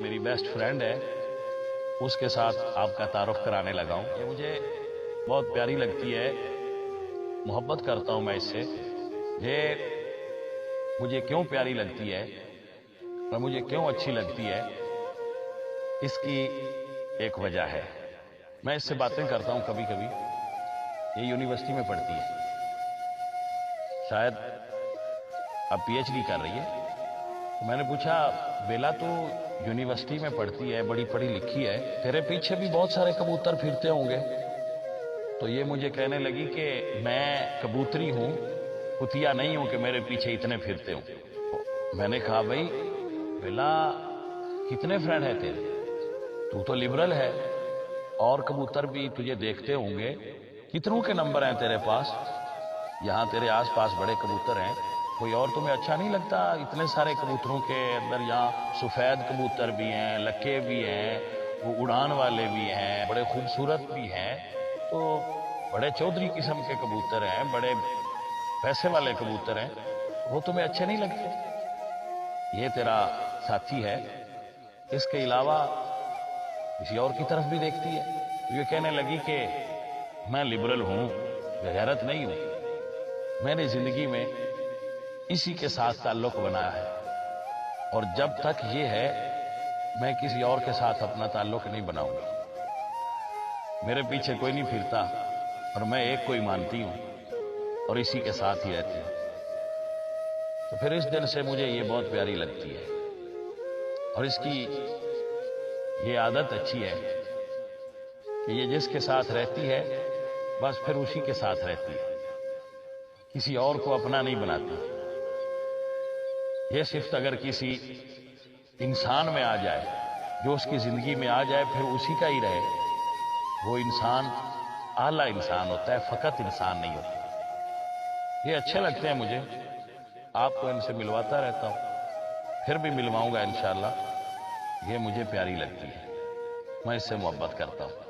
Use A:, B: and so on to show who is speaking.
A: میری best friend ہے، اس کے ساتھ آپ کا تعارف کرانے لگا ہوں۔ یہ مجھے بہت پیاری لگتی ہے، محبت کرتا ہوں میں اس سے۔ یہ مجھے کیوں پیاری لگتی ہے اور مجھے کیوں اچھی لگتی ہے، اس کی ایک وجہ ہے۔ میں اس سے باتیں کرتا ہوں کبھی کبھی۔ یہ یونیورسٹی میں پڑھتی ہے، شاید اب پی ایچ ڈی کر رہی ہے۔ تو میں نے پوچھا، بیلا تو یونیورسٹی میں پڑھتی ہے، بڑی پڑھی لکھی ہے، تیرے پیچھے بھی بہت سارے کبوتر پھرتے ہوں گے؟ تو یہ مجھے کہنے لگی کہ میں کبوتری ہوں، کتیا نہیں ہوں کہ میرے پیچھے اتنے پھرتے ہوں۔ میں نے کہا، بھائی بیلا کتنے فرینڈ ہیں تیرے؟ تو لبرل ہے، اور کبوتر بھی تجھے دیکھتے ہوں گے، کتنوں کے نمبر ہیں تیرے پاس؟ یہاں تیرے آس پاس بڑے کبوتر ہیں، کوئی اور تمہیں اچھا نہیں لگتا اتنے سارے کبوتروں کے اندر؟ یہاں سفید کبوتر بھی ہیں، لکے بھی ہیں، وہ اڑان والے بھی ہیں، بڑے خوبصورت بھی ہیں، تو بڑے چودھری قسم کے کبوتر ہیں، بڑے پیسے والے کبوتر ہیں، وہ تمہیں اچھے نہیں لگتے؟ یہ تیرا ساتھی ہے، اس کے علاوہ کسی اور کی طرف بھی دیکھتی ہے؟ یہ کہنے لگی کہ میں لبرل ہوں، غیرت نہیں ہوں، میں نے زندگی میں اسی کے ساتھ تعلق بنایا ہے، اور جب تک یہ ہے میں کسی اور کے ساتھ اپنا تعلق نہیں بناؤں گا۔ میرے پیچھے کوئی نہیں پھرتا، اور میں ایک کو ہی مانتی ہوں اور اسی کے ساتھ ہی رہتی ہوں۔ تو پھر اس دن سے مجھے یہ بہت پیاری لگتی ہے، اور اس کی یہ عادت اچھی ہے کہ یہ جس کے ساتھ رہتی ہے بس پھر اسی کے ساتھ رہتی ہے، کسی اور کو اپنا نہیں بناتی۔ یہ صرف اگر کسی انسان میں آ جائے، جو اس کی زندگی میں آ جائے، پھر اسی کا ہی رہے، وہ انسان اعلیٰ انسان ہوتا ہے، فقط انسان نہیں ہوتا۔ یہ اچھے لگتے ہیں مجھے، آپ کو ان سے ملواتا رہتا ہوں، پھر بھی ملواؤں گا انشاءاللہ۔ یہ مجھے پیاری لگتی ہے، میں اس سے محبت کرتا ہوں۔